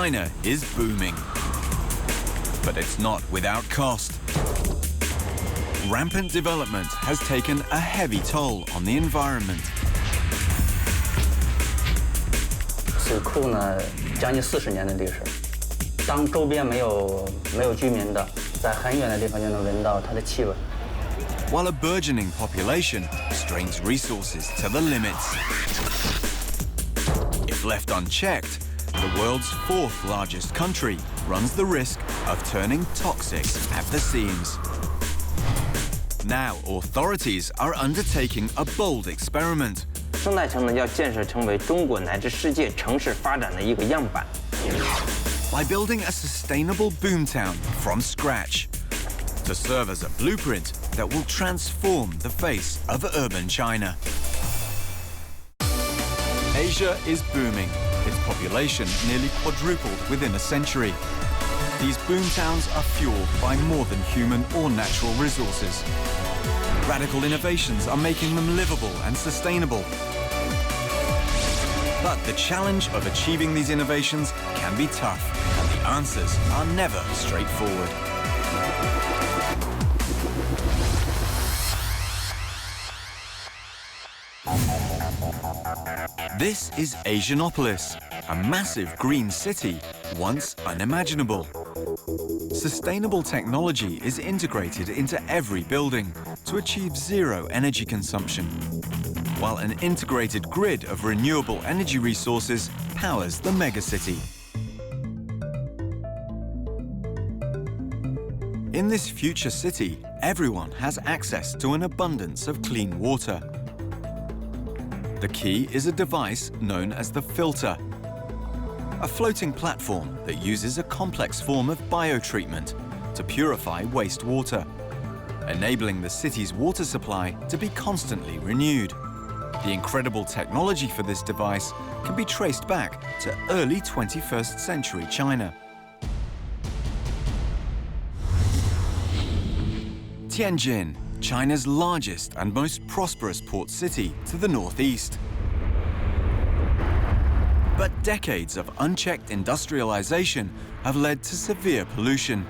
China is booming. But it's not without cost. Rampant development has taken a heavy toll on the environment. 水库呢，将近40年的历史。当周边没有居民的，在很远的地方就能闻到它的气味。 While a burgeoning population strains resources to the limits. If left unchecked, the world's fourth largest country runs the risk of turning toxic at the seams. Now, authorities are undertaking a bold experiment. 生态城呢要建设成为中国乃至世界城市发展的一个样板。 By building a sustainable boomtown from scratch to serve as a blueprint that will transform the face of urban China. Asia is booming. Its population nearly quadrupled within a century. These boomtowns are fueled by more than human or natural resources. Radical innovations are making them livable and sustainable. But the challenge of achieving these innovations can be tough, and the answers are never straightforward. This is Asianopolis, a massive green city once unimaginable. Sustainable technology is integrated into every building to achieve zero energy consumption, while an integrated grid of renewable energy resources powers the megacity. In this future city, everyone has access to an abundance of clean water. The key is a device known as the filter, a floating platform that uses a complex form of biotreatment to purify wastewater, enabling the city's water supply to be constantly renewed. The incredible technology for this device can be traced back to early 21st century China. Tianjin, China's largest and most prosperous port city to the northeast. But decades of unchecked industrialization have led to severe pollution,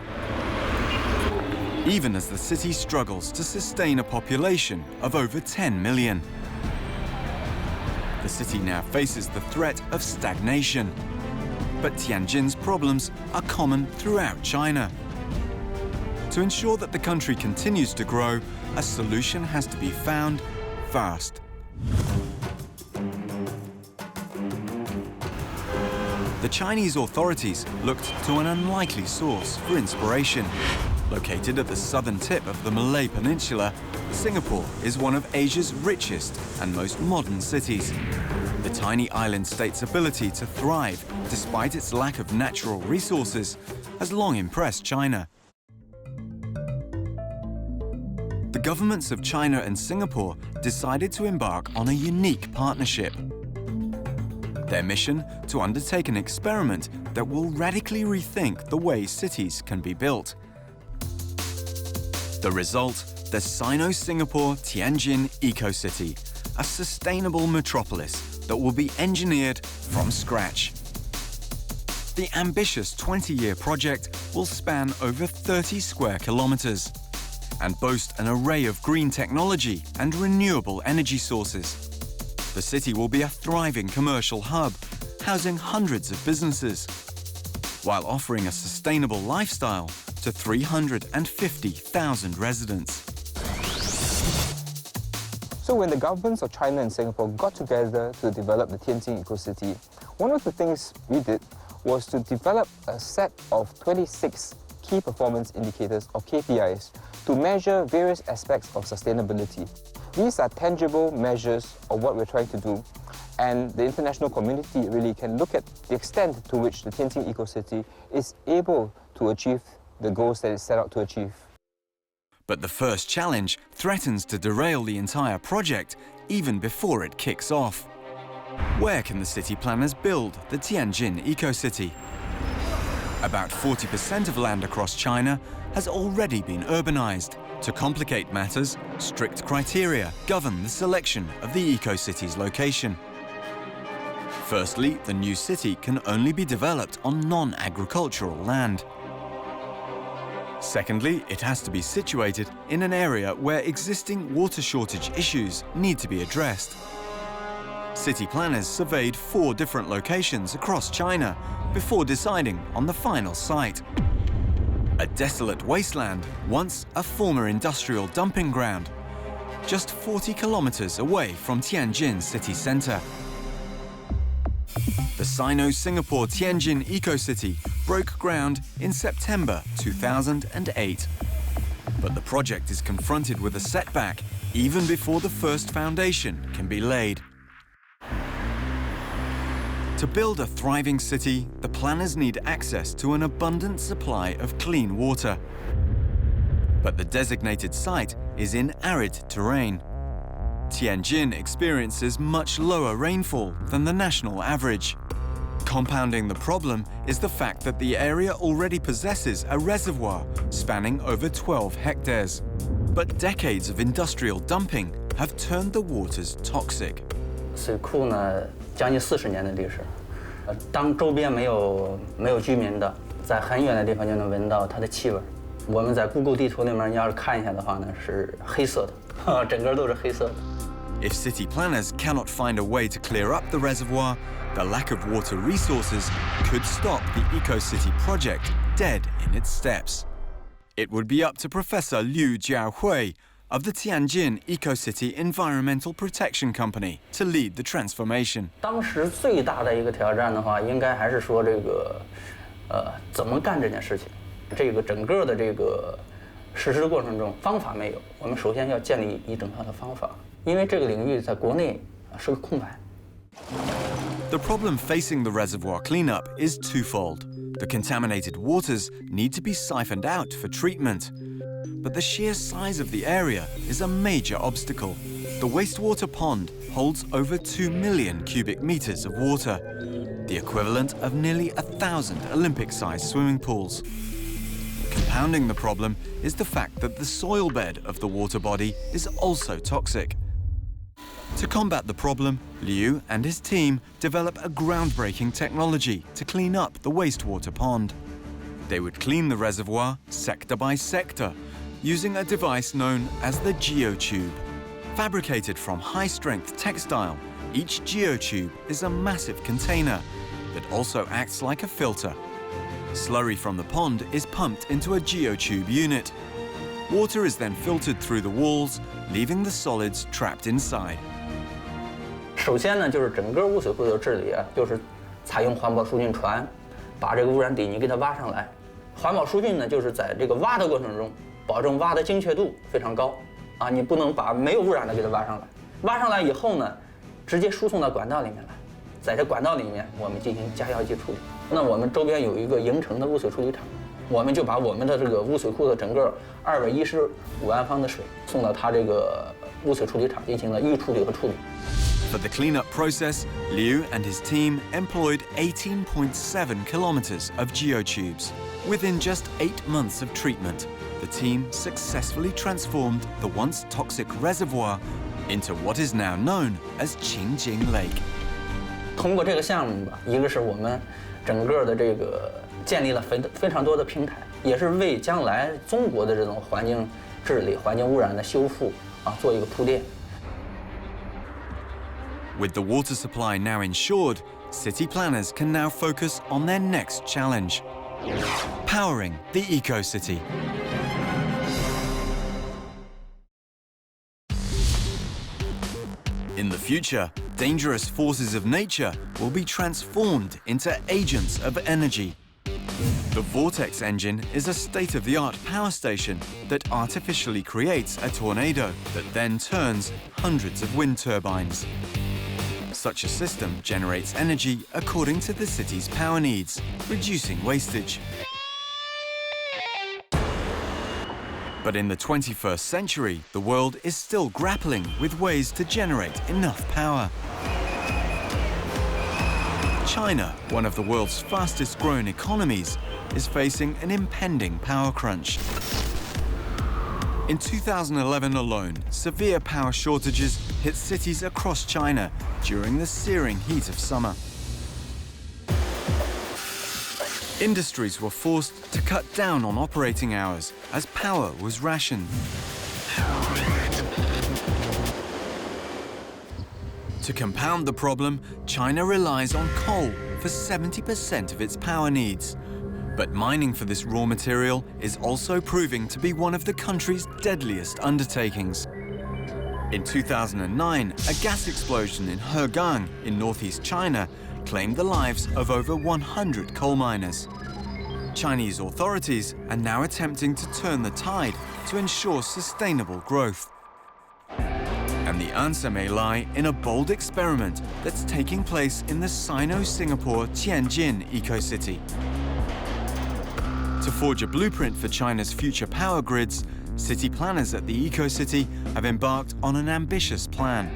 even as the city struggles to sustain a population of over 10 million. The city now faces the threat of stagnation. But Tianjin's problems are common throughout China. To ensure that the country continues to grow, a solution has to be found fast. The Chinese authorities looked to an unlikely source for inspiration. Located at the southern tip of the Malay Peninsula, Singapore is one of Asia's richest and most modern cities. The tiny island state's ability to thrive, despite its lack of natural resources, has long impressed China. The governments of China and Singapore decided to embark on a unique partnership. Their mission to undertake an experiment that will radically rethink the way cities can be built. The result, the Sino-Singapore Tianjin Eco-City, a sustainable metropolis that will be engineered from scratch. The ambitious 20-year project will span over 30 square kilometers and boast an array of green technology and renewable energy sources. The city will be a thriving commercial hub, housing hundreds of businesses, while offering a sustainable lifestyle to 350,000 residents. So when the governments of China and Singapore got together to develop the Tianjin Eco-City, one of the things we did was to develop a set of 26 key performance indicators, or KPIs, to measure various aspects of sustainability. These are tangible measures of what we're trying to do, and the international community really can look at the extent to which the Tianjin Eco-City is able to achieve the goals that it set out to achieve. But the first challenge threatens to derail the entire project even before it kicks off. Where can the city planners build the Tianjin Eco-City? About 40% of land across China has already been urbanized. To complicate matters, strict criteria govern the selection of the Eco-City's location. Firstly, the new city can only be developed on non-agricultural land. Secondly, it has to be situated in an area where existing water shortage issues need to be addressed. City planners surveyed 4 different locations across China before deciding on the final site. A desolate wasteland, once a former industrial dumping ground, just 40 kilometers away from Tianjin city center. The Sino-Singapore Tianjin Eco-City broke ground in September 2008. But the project is confronted with a setback even before the first foundation can be laid. To build a thriving city, the planners need access to an abundant supply of clean water. But the designated site is in arid terrain. Tianjin experiences much lower rainfall than the national average. Compounding the problem is the fact that the area already possesses a reservoir spanning over 12 hectares. But decades of industrial dumping have turned the waters toxic. 水库呢，将近40年的历史。当周边没有居民的，在很远的地方就能闻到它的气味。我们在 Google 地图里面，你要是看一下的话呢，是黑色的，整个都是黑色的。 If city planners cannot find a way to clear up the reservoir, the lack of water resources could stop the Eco-City project dead in its steps. It would be up to Professor Liu Jiahui of the Tianjin Eco-City Environmental Protection Company to lead the transformation. 当时最大的一个挑战的话，应该还是说这个，怎么干这件事情。这个整个的这个实施过程中，方法没有，我们首先要建立一整套的方法，因为这个领域在国内是个空白。 The problem facing the reservoir cleanup is twofold. The contaminated waters need to be siphoned out for treatment. But the sheer size of the area is a major obstacle. The wastewater pond holds over 2 million cubic meters of water, the equivalent of nearly 1,000 Olympic-sized swimming pools. Compounding the problem is the fact that the soil bed of the water body is also toxic. To combat the problem, Liu and his team develop a groundbreaking technology to clean up the wastewater pond. They would clean the reservoir sector by sector, using a device known as the geotube. Fabricated from high-strength textile, each geotube is a massive container that also acts like a filter. Slurry from the pond is pumped into a geotube unit. Water is then filtered through the walls, leaving the solids trapped inside. 首先呢，就是整个污水库的治理啊，就是采用环保疏浚船，把这个污染底泥给它挖上来。环保疏浚呢，就是在这个挖的过程中，保证挖的精确度非常高啊，你不能把没有污染的给它挖上来。挖上来以后呢，直接输送到管道里面来，在这管道里面我们进行加药剂处理。那我们周边有一个营城的污水处理厂，我们就把我们的这个污水库的整个215万方的水送到它这个污水处理厂进行了预处理和处理。 For the cleanup process, Liu and his team employed 18.7 kilometers of geotubes. Within just 8 months of treatment, the team successfully transformed the once toxic reservoir into what is now known as Qingjing Lake. 通过这个项目吧，一个是我们整个的这个建立了非常多的平台，也是为将来中国的这种环境治理、环境污染的修复啊做一个铺垫。 With the water supply now ensured, city planners can now focus on their next challenge: powering the eco-city. In the future, dangerous forces of nature will be transformed into agents of energy. The Vortex engine is a state-of-the-art power station that artificially creates a tornado that then turns hundreds of wind turbines. Such a system generates energy according to the city's power needs, reducing wastage. But in the 21st century, the world is still grappling with ways to generate enough power. China, one of the world's fastest-growing economies, is facing an impending power crunch. In 2011 alone, severe power shortages hit cities across China during the searing heat of summer. Industries were forced to cut down on operating hours as power was rationed. To compound the problem, China relies on coal for 70% of its power needs. But mining for this raw material is also proving to be one of the country's deadliest undertakings. In 2009, a gas explosion in Hegang in northeast China claimed the lives of over 100 coal miners. Chinese authorities are now attempting to turn the tide to ensure sustainable growth. And the answer may lie in a bold experiment that's taking place in the Sino-Singapore Tianjin eco-city. To forge a blueprint for China's future power grids, city planners at the eco-city have embarked on an ambitious plan.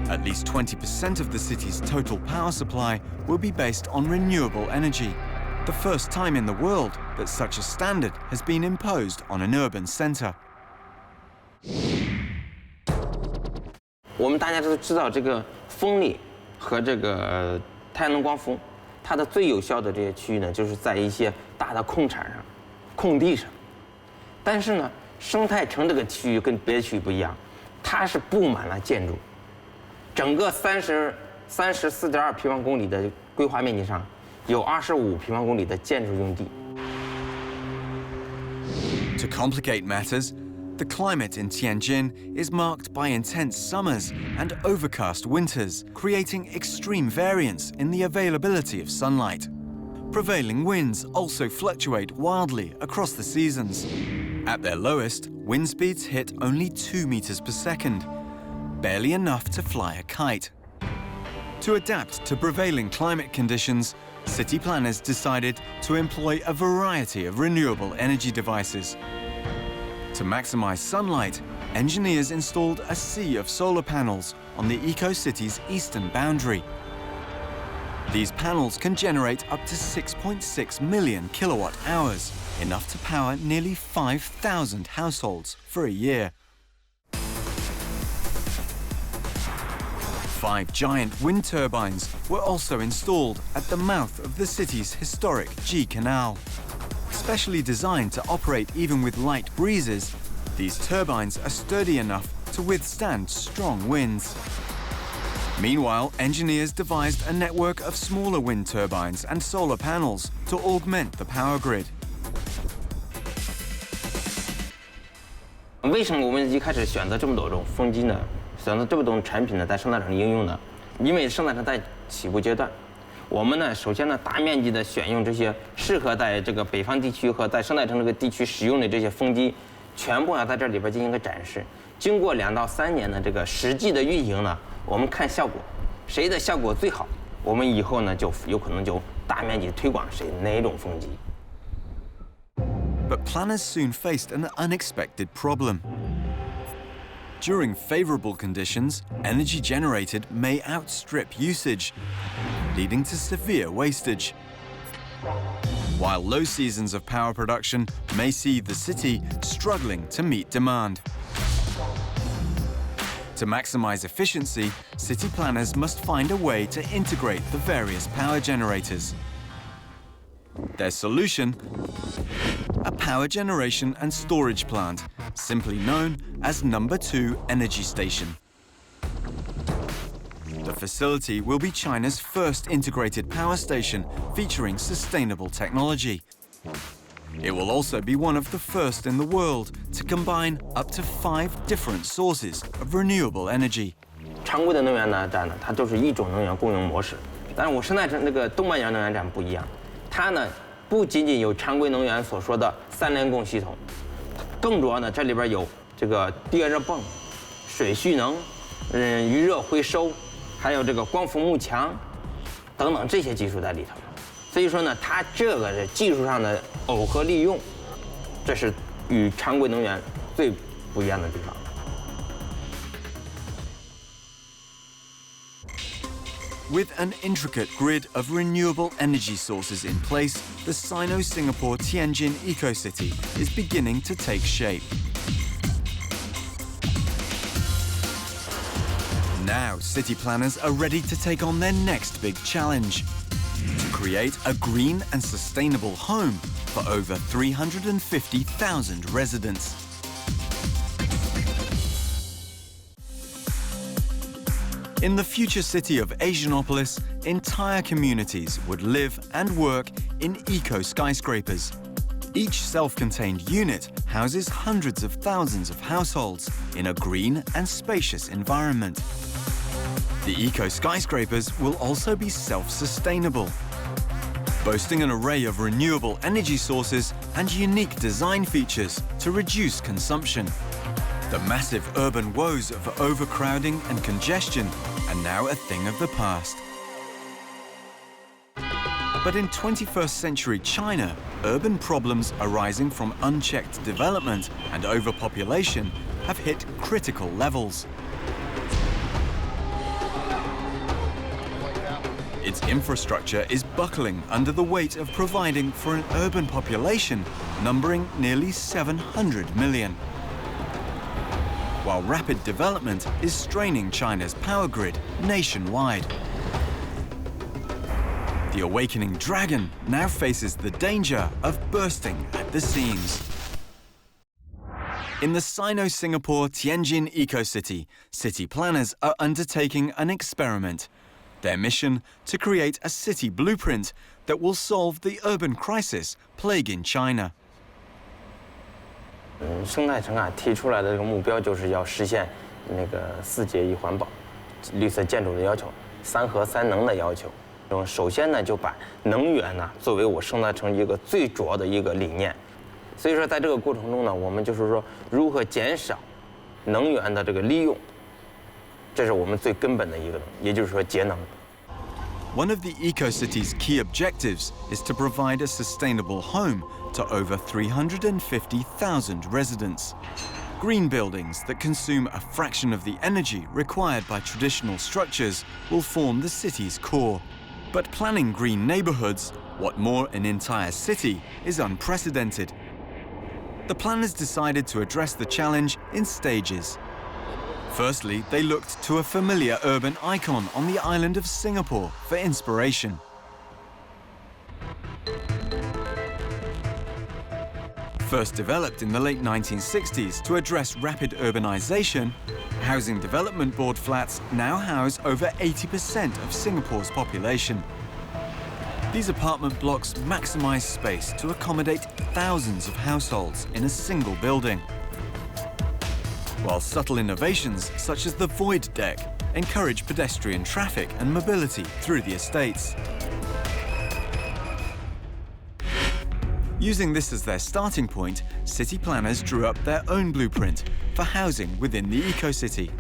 At least 20% of the city's total power supply will be based on renewable energy, the first time in the world that such a standard has been imposed on an urban center. 我们大家都知道，这个风力和这个太阳能光伏，它的最有效的这些区域呢，就是在一些大的空场上、空地上。但是呢，生态城这个区域跟别的区域不一样，它是布满了建筑。整个34.2平方公里的规划面积上，有25平方公里的建筑用地。To complicate matters, the climate in Tianjin is marked by intense summers and overcast winters, creating extreme variance in the availability of sunlight. Prevailing winds also fluctuate wildly across the seasons. At their lowest, wind speeds hit only 2 meters per second, barely enough to fly a kite. To adapt to prevailing climate conditions, city planners decided to employ a variety of renewable energy devices. To maximize sunlight, engineers installed a sea of solar panels on the eco-city's eastern boundary. These panels can generate up to 6.6 million kilowatt hours, enough to power nearly 5,000 households for a year. 5 giant wind turbines were also installed at the mouth of the city's historic G Canal. Specially designed to operate even with light breezes, these turbines are sturdy enough to withstand strong winds. Meanwhile, engineers devised a network of smaller wind turbines and solar panels to augment the power grid. 为什么我们一开始选择这么多种风机呢？选择这么多种产品呢，在生态城应用呢？因为生态城在起步阶段，我们呢，首先呢，大面积的选用这些适合在这个北方地区和在生态城这个地区使用的这些风机，全部要在这里边进行一个展示。经过2到3年的这个实际的运行呢，我们看效果，谁的效果最好，我们以后呢就有可能就大面积推广哪种风机。But planners soon faced an unexpected problem. During favorable conditions, energy generated may outstrip usage, leading to severe wastage. While low seasons of power production may see the city struggling to meet demand. To maximize efficiency, city planners must find a way to integrate the various power generators. Their solution? A power generation and storage plant, simply known as Number 2 Energy Station. The facility will be China's first integrated power station featuring sustainable technology. It will also be one of the first in the world to combine up to 5 different sources of renewable energy. 常规的能源站呢，它就是一种能源供应模式。但是我生态城这个东半沿能源站不一样，它呢不仅仅有常规能源所说的3联供系统，更主要呢这里边有这个电热泵、水蓄能、余热回收，还有这个光伏幕墙等等这些技术在里头。所以说呢，它这个是技术上的耦合利用，这是与常规能源最不一样的地方。With an intricate grid of renewable energy sources in place, the Sino-Singapore Tianjin eco-city is beginning to take shape. Now, city planners are ready to take on their next big challenge: to create a green and sustainable home for over 350,000 residents. In the future city of Asianopolis, entire communities would live and work in eco-skyscrapers. Each self-contained unit houses hundreds of thousands of households in a green and spacious environment. The eco-skyscrapers will also be self-sustainable, boasting an array of renewable energy sources and unique design features to reduce consumption. The massive urban woes of overcrowding and congestion are now a thing of the past. But in 21st century China, urban problems arising from unchecked development and overpopulation have hit critical levels. Its infrastructure is buckling under the weight of providing for an urban population numbering nearly 700 million. While rapid development is straining China's power grid nationwide. The awakening dragon now faces the danger of bursting at the seams. In the Sino-Singapore Tianjin Eco-City, city planners are undertaking an experiment. Their mission to create a city blueprint that will solve the urban crisis plaguing China. 生态城啊提出来的这个目标就是要实现那个4节一环保、绿色建筑的要求、3和3能的要求。首先呢，就把能源呢作为我生态城一个最主要的一个理念。所以说，在这个过程中呢，我们就是说如何减少能源的这个利用，这是我们最根本的一个，也就是说节能。 One of the eco-city's key objectives is to provide a sustainable home to over 350,000 residents. Green buildings that consume a fraction of the energy required by traditional structures will form the city's core. But planning green neighborhoods, what more an entire city, is unprecedented. The planners decided to address the challenge in stages. Firstly, they looked to a familiar urban icon on the island of Singapore for inspiration. First developed in the late 1960s to address rapid urbanization, Housing Development Board flats now house over 80% of Singapore's population. These apartment blocks maximize space to accommodate thousands of households in a single building. While subtle innovations such as the void deck encourage pedestrian traffic and mobility through the estates. Using this as their starting point, city planners drew up their own blueprint for housing within the eco-city.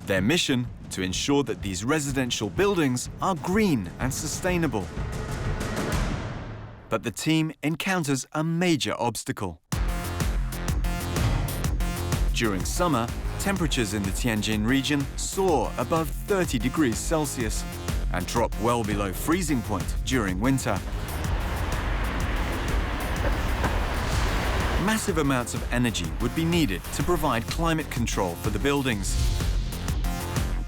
Their mission: to ensure that these residential buildings are green and sustainable. But the team encounters a major obstacle. During summer, temperatures in the Tianjin region soar above 30 degrees Celsius and drop well below freezing point during winter. Massive amounts of energy would be needed to provide climate control for the buildings.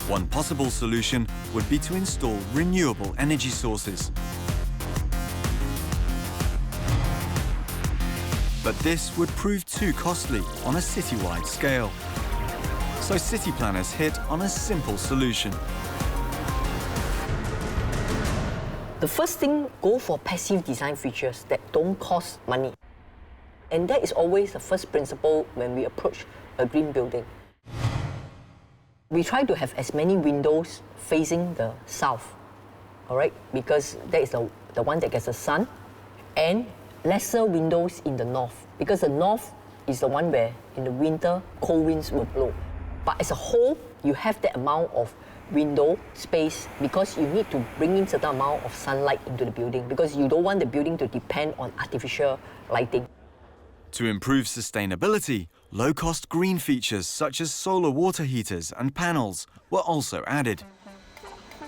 One possible solution would be to install renewable energy sources. But this would prove too costly on a citywide scale. So city planners hit on a simple solution. The first thing, go for passive design features that don't cost money. And that is always the first principle when we approach a green building. We try to have as many windows facing the south, all right? Because that is the one that gets the sun, and lesser windows in the north, because the north is the one where in the winter cold winds will blow. But as a whole, you have that amount of window space because you need to bring in certain amount of sunlight into the building because you don't want the building to depend on artificial lighting. To improve sustainability, low-cost green features such as solar water heaters and panels were also added.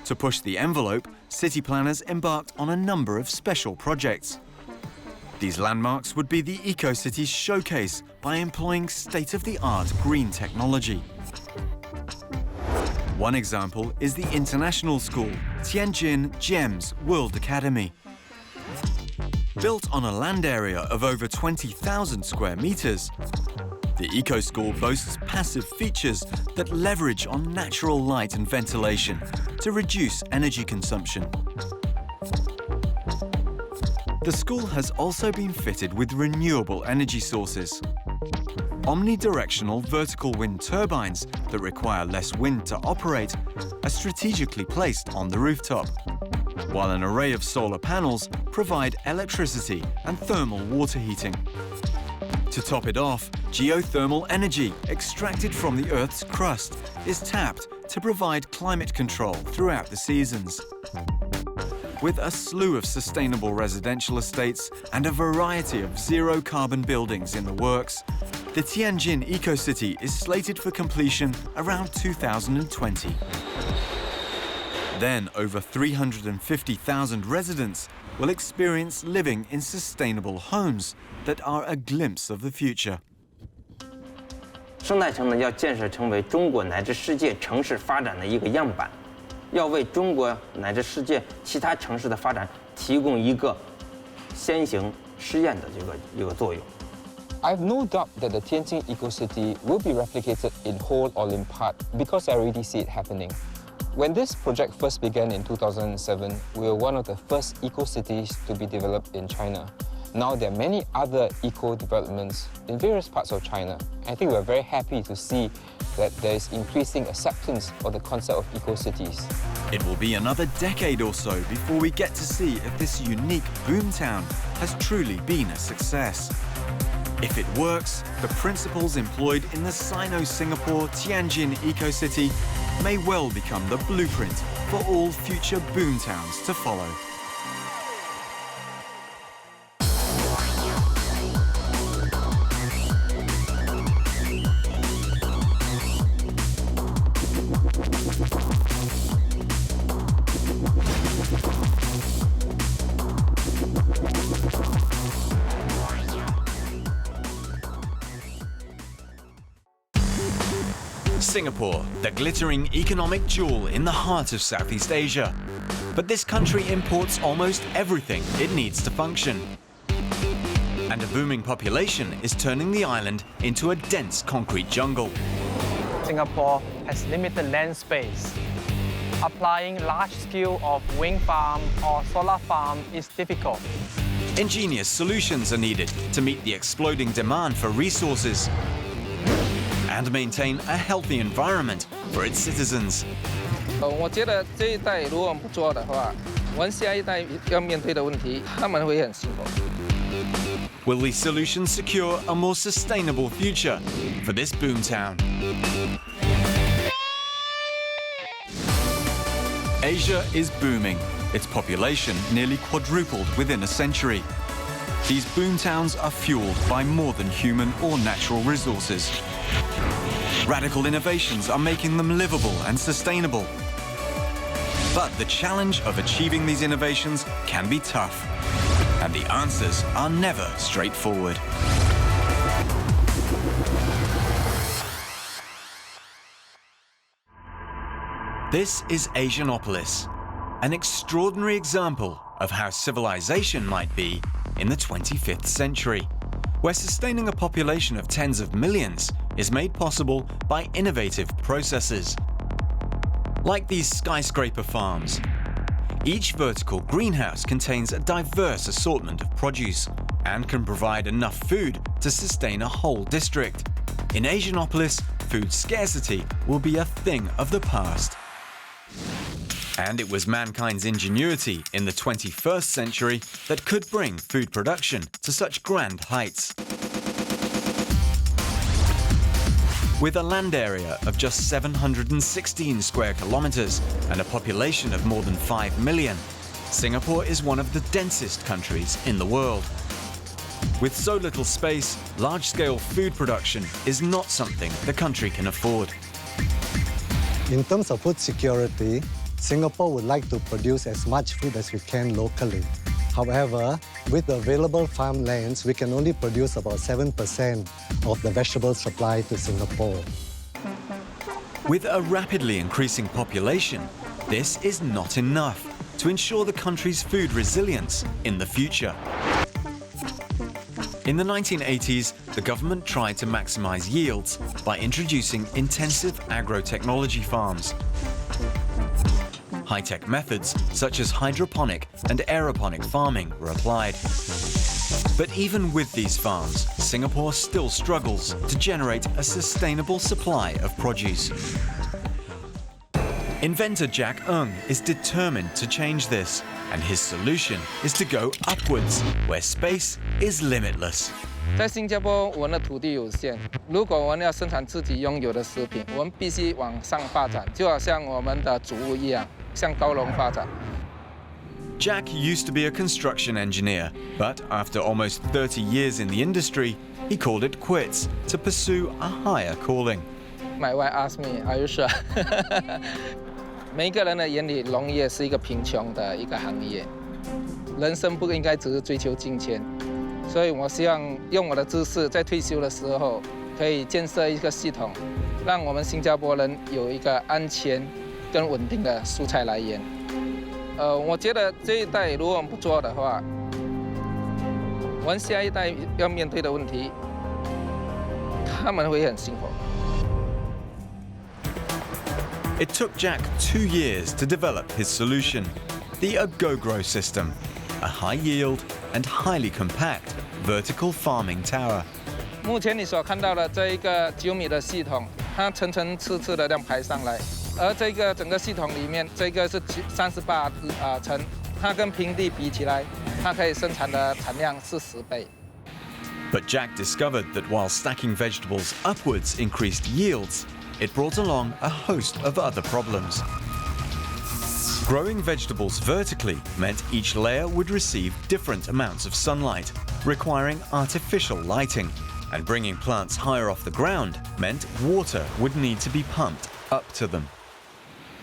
To push the envelope, city planners embarked on a number of special projects. These landmarks would be the eco-city's showcase by employing state-of-the-art green technology. One example is the international school, Tianjin GEMS World Academy. Built on a land area of over 20,000 square meters, the eco-school boasts passive features that leverage on natural light and ventilation to reduce energy consumption. The school has also been fitted with renewable energy sources. Omnidirectional vertical wind turbines that require less wind to operate are strategically placed on the rooftop, while an array of solar panels provide electricity and thermal water heating. To top it off, geothermal energy extracted from the Earth's crust is tapped to provide climate control throughout the seasons. With a slew of sustainable residential estates and a variety of zero-carbon buildings in the works, the Tianjin Eco-City is slated for completion around 2020. Then, over 350,000 residents will experience living in sustainable homes that are a glimpse of the future. 生态城呢，要建设成为中国乃至世界城市发展的一个样板，要为中国乃至世界其他城市的发展提供一个先行试验的一个作用。 I have no doubt that the Tianjin Eco-City will be replicated in whole or in part because I already see it happening. When this project first began in 2007, we were one of the first eco-cities to be developed in China. Now there are many other eco-developments in various parts of China. I think we are very happy to see that there is increasing acceptance of the concept of eco-cities. It will be another decade or so before we get to see if this unique boomtown has truly been a success. If it works, the principles employed in the Sino-Singapore Tianjin Eco-City may well become the blueprint for all future boomtowns to follow. Singapore, the glittering economic jewel in the heart of Southeast Asia. But this country imports almost everything it needs to function. And a booming population is turning the island into a dense concrete jungle. Singapore has limited land space. Applying large scale of wind farm or solar farm is difficult. Ingenious solutions are needed to meet the exploding demand for resources and maintain a healthy environment for its citizens. 我觉得这一代如果我们不做的话，我们下一代要面对的问题，他们会很辛苦。 Will these solutions secure a more sustainable future for this boomtown? Asia is booming. Its population nearly quadrupled within a century. These boomtowns are fueled by more than human or natural resources. Radical innovations are making them livable and sustainable. But the challenge of achieving these innovations can be tough, and the answers are never straightforward. This is Asianopolis, an extraordinary example of how civilization might be in the 25th century, where sustaining a population of tens of millions is made possible by innovative processes. Like these skyscraper farms, each vertical greenhouse contains a diverse assortment of produce and can provide enough food to sustain a whole district. In Asianopolis, food scarcity will be a thing of the past. And it was mankind's ingenuity in the 21st century that could bring food production to such grand heights. With a land area of just 716 square kilometers and a population of more than 5 million, Singapore is one of the densest countries in the world. With so little space, large-scale food production is not something the country can afford. In terms of food security, Singapore would like to produce as much food as we can locally. However, with the available farmlands, we can only produce about 7% of the vegetable supply to Singapore. With a rapidly increasing population, this is not enough to ensure the country's food resilience in the future. In the 1980s, the government tried to maximize yields by introducing intensive agro-technology farms. High-tech methods such as hydroponic and aeroponic farming were applied. But even with these farms, Singapore still struggles to generate a sustainable supply of produce. Inventor Jack Ng is determined to change this, and his solution is to go upwards, where space is limitless. 在新加坡，我们的土地有限。如果我们要生产自己拥有的食品，我们必须往上发展，就好像我们的祖屋一样，向高楼发展。 Jack used to be a construction engineer, but after almost 30 years in the industry, he called it quits to pursue a higher calling. My wife asked me, "Are you sure?" 每一个人的眼里，农业是一个贫穷的一个行业。人生不应该只是追求金钱，所以我希望用我的知识，在退休的时候可以建设一个系统，让我们新加坡人有一个安全跟稳定的蔬菜来源。我觉得这一代如果我们不做的话，我们下一代要面对的问题，他们会很辛苦。 It took Jack 2 years to develop his solution, the AGOGRO system, a high-yield and highly compact vertical farming tower. 目前你所看到的这一个9米的系统，它层层次次的这样排上来，而这个整个系统里面，这个是38层，它跟平地比起来，它可以生产的产量是10倍。 But Jack discovered that while stacking vegetables upwards increased yields, it brought along a host of other problems. Growing vegetables vertically meant each layer would receive different amounts of sunlight, requiring artificial lighting. And bringing plants higher off the ground meant water would need to be pumped up to them.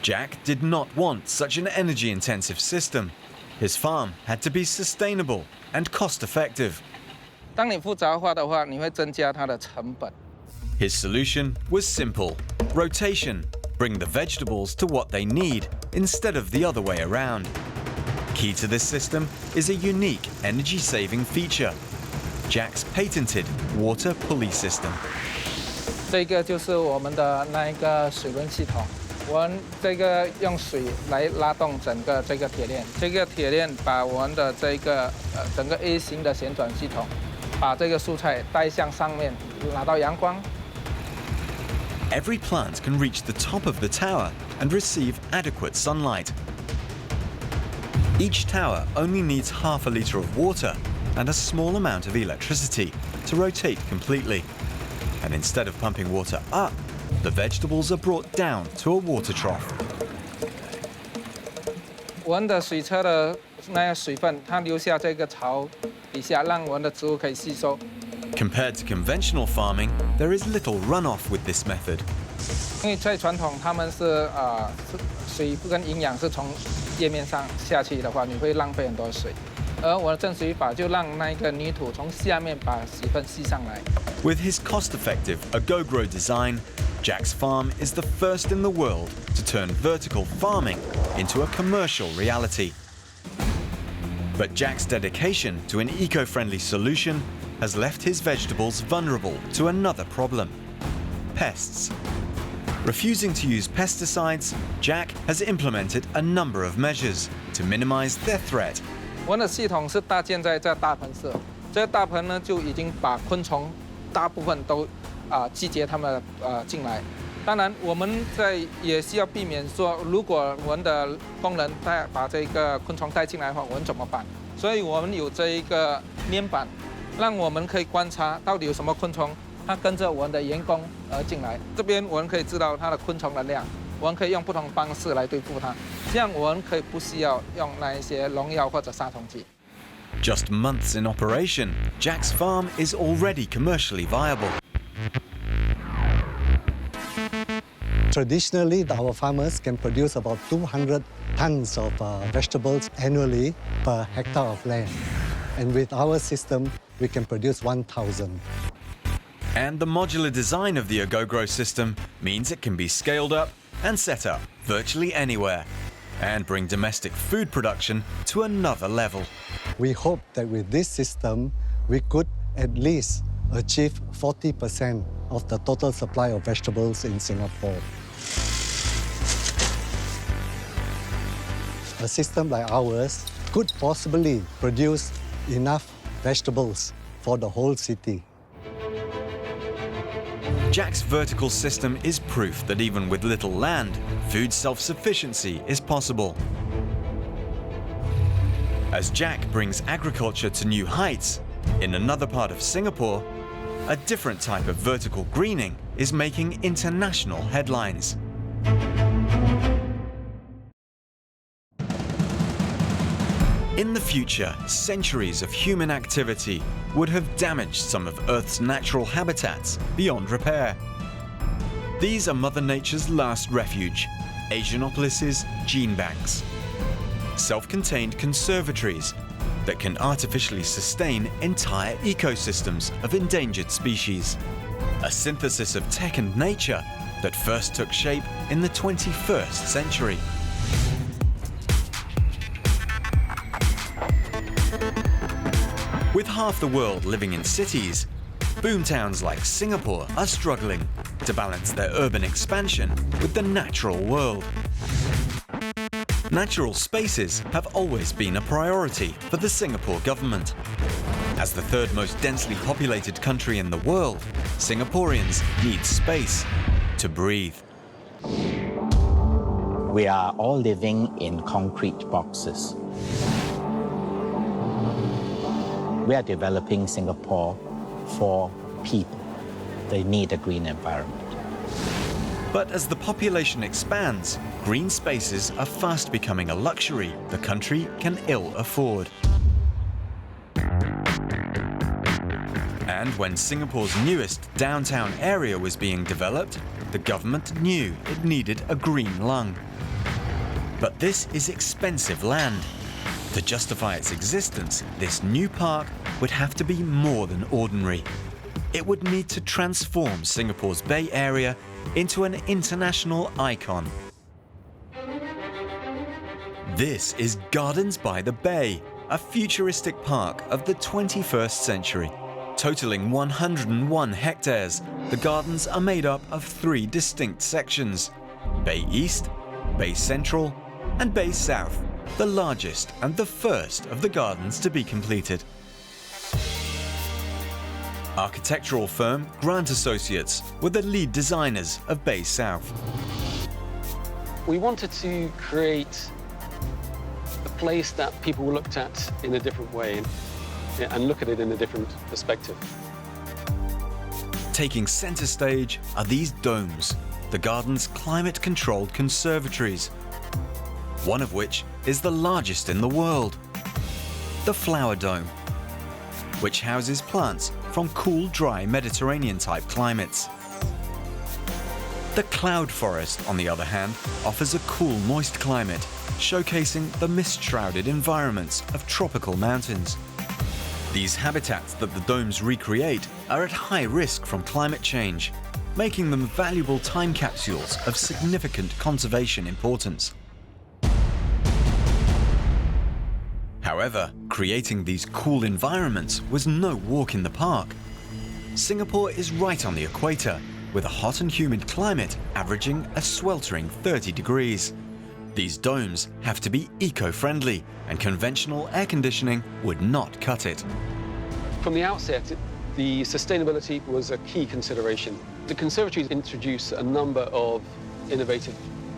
Jack did not want such an energy-intensive system. His farm had to be sustainable and cost-effective. 当你复杂化的话，你会增加它的成本。 His solution was simple: rotation. Bring the vegetables to what they need instead of the other way around. Key to this system is a unique energy-saving feature: Jack's patented water pulley system. 这个就是我们的那一个水轮系统。我们这个用水来拉动整个这个铁链，这个铁链把我们的这个整个 A 型的旋转系统，把这个蔬菜带向上面，拿到阳光。 Every plant can reach the top of the tower and receive adequate sunlight. Each tower only needs half a litre of water and a small amount of electricity to rotate completely. And instead of pumping water up, the vegetables are brought down to a water trough. 我们的水车的那个水分，它流下这个槽底下，让我们的植物可以吸收。 Compared to conventional farming, there is little runoff with this method. 因为在传统，他们是水跟营养是从叶面上下去的话，你会浪费很多水。而我的正水法就让那个泥土从下面把水分吸上来。 With his cost-effective AGOGRO design, Jack's farm is the first in the world to turn vertical farming into a commercial reality. But Jack's dedication to an eco-friendly solution has left his vegetables vulnerable to another problem: pests. Refusing to use pesticides, Jack has implemented a number of measures to minimize their threat. 我们的系统是搭建在这大盆上，这个大盆呢就已经把昆虫大部分都集结它们进来。当然，我们也需要避免说，如果我们的工人把这个昆虫带进来的话，我们怎么办？所以我们有这一个面板，让我们可以观察到底有什么昆虫，它跟着我们的员工进来。这边我们可以知道它的昆虫的量，我们可以用不同方式来对付它，这样我们可以不需要用那一些农药或者杀虫剂。 Just months in operation, Jack's farm is already commercially viable. Traditionally, our farmers can produce about 200 tons of vegetables annually per hectare of land. And with our system, we can produce 1,000. And the modular design of the AgoGrow system means it can be scaled up and set up virtually anywhere and bring domestic food production to another level. We hope that with this system, we could at least achieve 40% of the total supply of vegetables in Singapore. A system like ours could possibly produce enough vegetables for the whole city. Jack's vertical system is proof that even with little land, food self-sufficiency is possible. As Jack brings agriculture to new heights, in another part of Singapore, a different type of vertical greening is making international headlines. In the future, centuries of human activity would have damaged some of Earth's natural habitats beyond repair. These are Mother Nature's last refuge, Asianopolis' gene banks. Self-contained conservatories that can artificially sustain entire ecosystems of endangered species. A synthesis of tech and nature that first took shape in the 21st century. With half the world living in cities, boomtowns like Singapore are struggling to balance their urban expansion with the natural world. Natural spaces have always been a priority for the Singapore government. As the third most densely populated country in the world, Singaporeans need space to breathe. We are all living in concrete boxes. We are developing Singapore for people. They need a green environment. But as the population expands, green spaces are fast becoming a luxury the country can ill afford. And when Singapore's newest downtown area was being developed, the government knew it needed a green lung. But this is expensive land. To justify its existence, this new park would have to be more than ordinary. It would need to transform Singapore's Bay Area into an international icon. This is Gardens by the Bay, a futuristic park of the 21st century. Totaling 101 hectares, the gardens are made up of 3 distinct sections: Bay East, Bay Central, and Bay South, the largest and the first of the gardens to be completed. Architectural firm Grant Associates were the lead designers of Bay South. We wanted to create a place that people looked at in a different way and look at it in a different perspective. Taking center stage are these domes, the garden's climate-controlled conservatories, one of which is the largest in the world, the Flower Dome, which houses plants from cool, dry Mediterranean-type climates. The Cloud Forest, on the other hand, offers a cool, moist climate, showcasing the mist-shrouded environments of tropical mountains. These habitats that the domes recreate are at high risk from climate change, making them valuable time capsules of significant conservation importance. However, creating these cool environments was no walk in the park. Singapore is right on the equator, with a hot and humid climate averaging a sweltering 30 degrees. These domes have to be eco-friendly, and conventional air conditioning would not cut it. From the outset, the sustainability was a key consideration. The conservatories introduce a number of innovative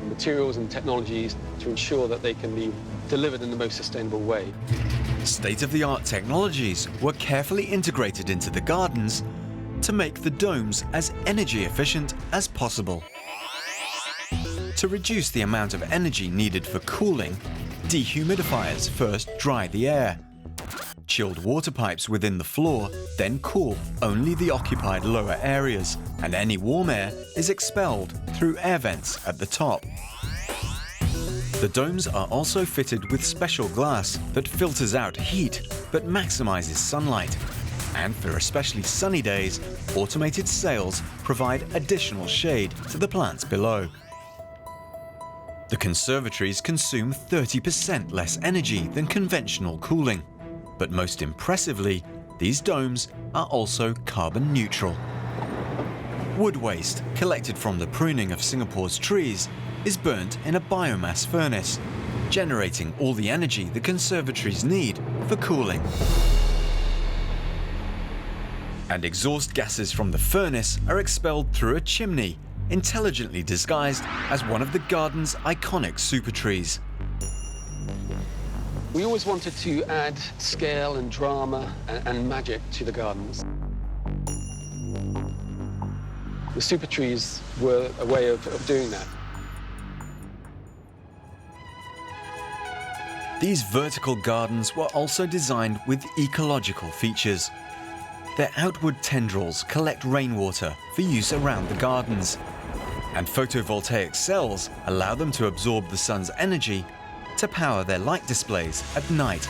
materials and technologies to ensure that they can be delivered in the most sustainable way. State-of-the-art technologies were carefully integrated into the gardens to make the domes as energy efficient as possible. To reduce the amount of energy needed for cooling, dehumidifiers first dry the air. chilled water pipes within the floor then cool only the occupied lower areas, and any warm air is expelled through air vents at the top. The domes are also fitted with special glass that filters out heat but maximizes sunlight. And for especially sunny days, automated sails provide additional shade to the plants below. The conservatories consume 30% less energy than conventional cooling. But most impressively, these domes are also carbon neutral. Wood waste collected from the pruning of Singapore's trees is burnt in a biomass furnace, generating all the energy the conservatories need for cooling. And exhaust gases from the furnace are expelled through a chimney, intelligently disguised as one of the garden's iconic super trees. We always wanted to add scale and drama and magic to the gardens. The super trees were a way of doing that. These vertical gardens were also designed with ecological features. Their outward tendrils collect rainwater for use around the gardens, and photovoltaic cells allow them to absorb the sun's energy to power their light displays at night.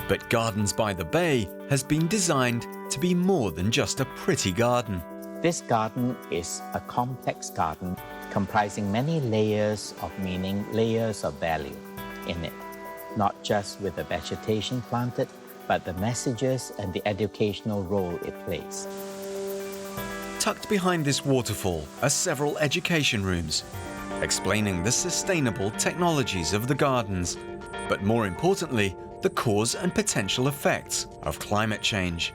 But Gardens by the Bay has been designed to be more than just a pretty garden. This garden is a complex garden comprising many layers of meaning, layers of value in it. Not just with the vegetation planted, but the messages and the educational role it plays. Tucked behind this waterfall are several education rooms, explaining the sustainable technologies of the gardens, but more importantly, the cause and potential effects of climate change.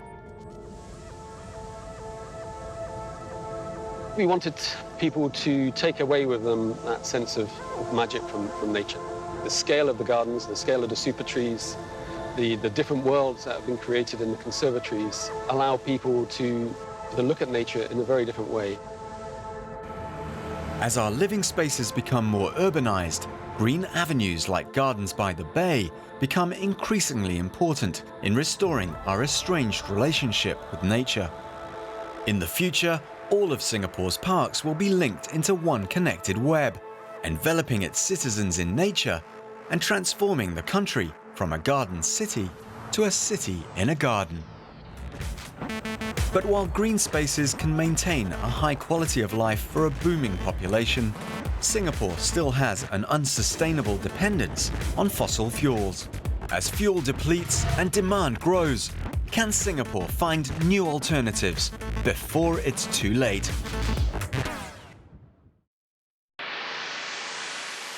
We wanted people to take away with them that sense of magic from nature. The scale of the gardens, the scale of the super trees, the different worlds that have been created in the conservatories allow people to look at nature in a very different way. As our living spaces become more urbanized, green avenues like Gardens by the Bay become increasingly important in restoring our estranged relationship with nature. In the future, all of Singapore's parks will be linked into one connected web, enveloping its citizens in nature and transforming the country from a garden city to a city in a garden. But while green spaces can maintain a high quality of life for a booming population, Singapore still has an unsustainable dependence on fossil fuels. As fuel depletes and demand grows, can Singapore find new alternatives before it's too late?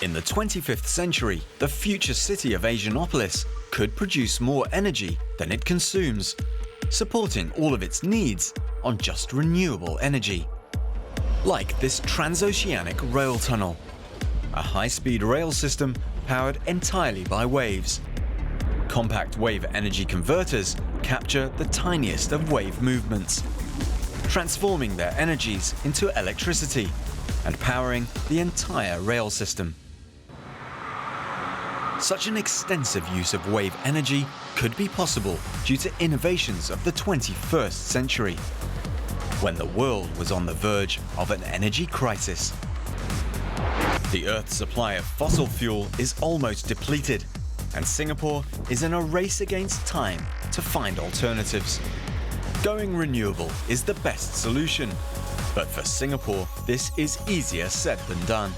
In the 25th century, the future city of Asianopolis could produce more energy than it consumes, supporting all of its needs on just renewable energy. Like this transoceanic rail tunnel, a high-speed rail system powered entirely by waves. Compact wave energy converters capture the tiniest of wave movements, transforming their energies into electricity and powering the entire rail system. Such an extensive use of wave energy could be possible due to innovations of the 21st century, when the world was on the verge of an energy crisis. The Earth's supply of fossil fuel is almost depleted, and Singapore is in a race against time to find alternatives. Going renewable is the best solution, but for Singapore, this is easier said than done.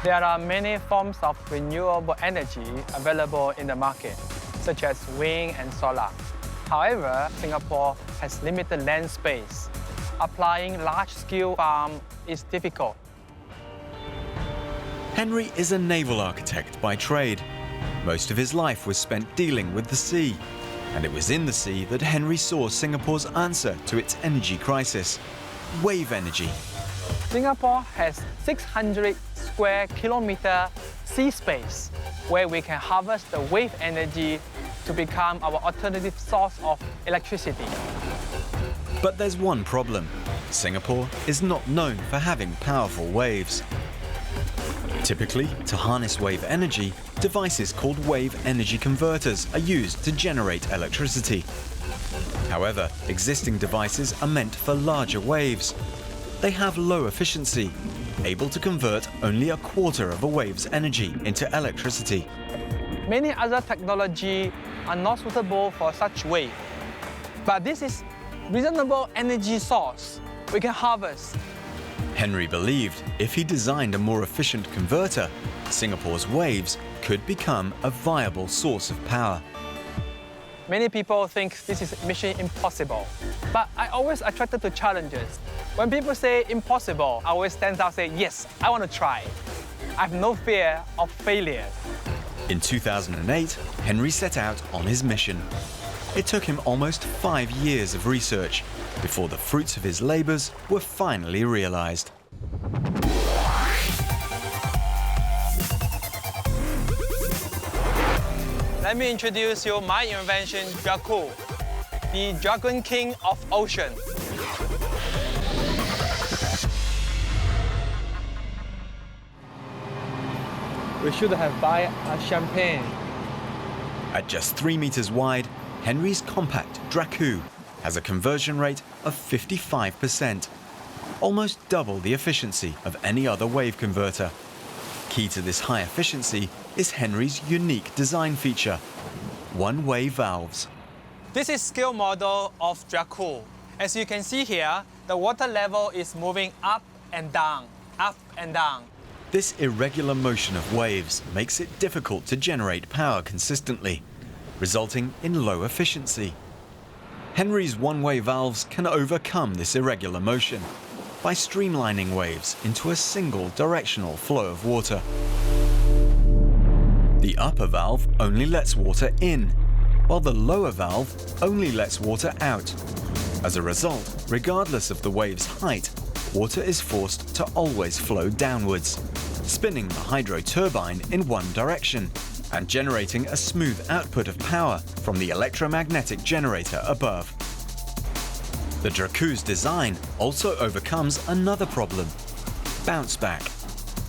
There are many forms of renewable energy available in the market, such as wind and solar. However, Singapore has limited land space. Applying large-scale farm is difficult. Henry is a naval architect by trade. Most of his life was spent dealing with the sea, and it was in the sea that Henry saw Singapore's answer to its energy crisis: wave energy. Singapore has 600 square kilometer sea space where we can harvest the wave energy to become our alternative source of electricity. But there's one problem. Singapore is not known for having powerful waves. Typically, to harness wave energy, devices called wave energy converters are used to generate electricity. However, existing devices are meant for larger waves. They have low efficiency, able to convert only a quarter of a wave's energy into electricity. Many other technology are not suitable for such wave. But this is reasonable energy source we can harvest. Henry believed if he designed a more efficient converter, Singapore's waves could become a viable source of power. Many people think this is mission impossible, but I always attracted to challenges. When people say impossible, I always stand out and say, yes, I want to try. I have no fear of failure. In 2008, Henry set out on his mission. It took him almost 5 years of research before the fruits of his labours were finally realised. Let me introduce you my invention, Dracul, the Dragon King of Ocean. We should have buy a champagne. At just 3 meters wide, Henry's compact Dracul has a conversion rate of 55%, almost double the efficiency of any other wave converter. Key to this high efficiency is Henry's unique design feature, one-way valves. This is scale model of Dracul. As you can see here, the water level is moving up and down, up and down. This irregular motion of waves makes it difficult to generate power consistently, resulting in low efficiency. Henry's one-way valves can overcome this irregular motion by streamlining waves into a single directional flow of water. The upper valve only lets water in, while the lower valve only lets water out. As a result, regardless of the wave's height, water is forced to always flow downwards, spinning the hydro turbine in one direction and generating a smooth output of power from the electromagnetic generator above. The Dracul's design also overcomes another problem: bounce back.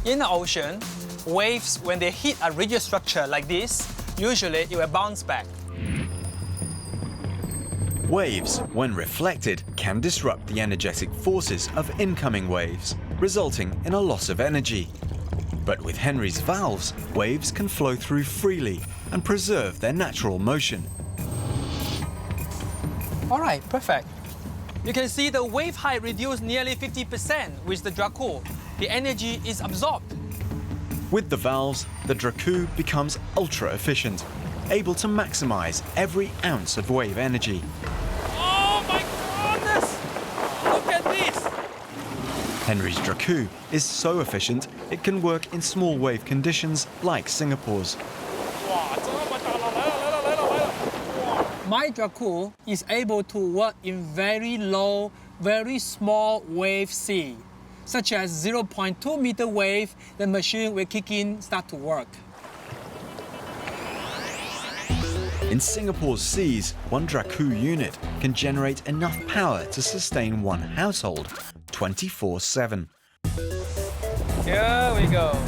In the ocean, waves, when they hit a rigid structure like this, usually it will bounce back. Waves, when reflected, can disrupt the energetic forces of incoming waves, resulting in a loss of energy. But with Henry's valves, waves can flow through freely and preserve their natural motion. All right, perfect. You can see the wave height reduced nearly 50% with the Dracul. The energy is absorbed. With the valves, the Dracul becomes ultra efficient, able to maximize every ounce of wave energy. Oh my goodness! Look at this! Henry's Dracul is so efficient it can work in small wave conditions like Singapore's. My Dracul is able to work in very low, very small wave sea, such as 0.2 meter wave. The machine will kick in, start to work. In Singapore's seas, one Dracul unit can generate enough power to sustain one household 24/7. Here we go.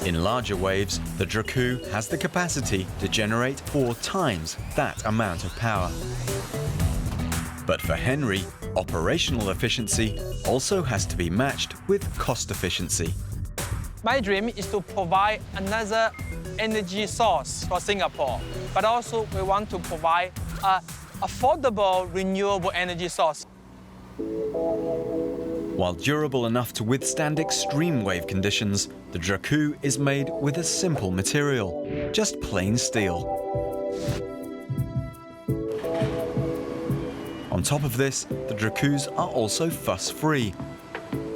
In larger waves, the Dracul has the capacity to generate 4 times that amount of power. But for Henry, operational efficiency also has to be matched with cost efficiency. My dream is to provide another energy source for Singapore, but also we want to provide an affordable renewable energy source. While durable enough to withstand extreme wave conditions, the Dracul is made with a simple material, just plain steel. On top of this, the Draculs are also fuss-free.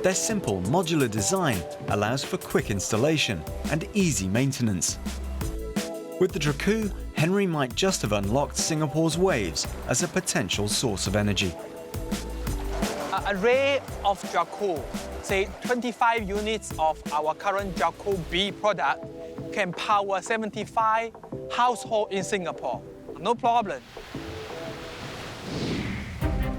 Their simple modular design allows for quick installation and easy maintenance. With the Dracul, Henry might just have unlocked Singapore's waves as a potential source of energy. An array of Dracul, say 25 units of our current Dracul B product, can power 75 households in Singapore. No problem.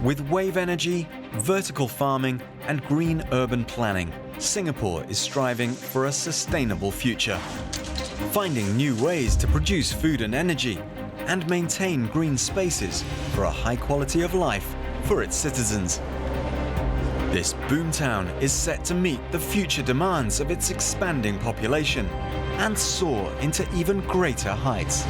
With wave energy, vertical farming and green urban planning, Singapore is striving for a sustainable future, finding new ways to produce food and energy and maintain green spaces for a high quality of life for its citizens. This boomtown is set to meet the future demands of its expanding population and soar into even greater heights.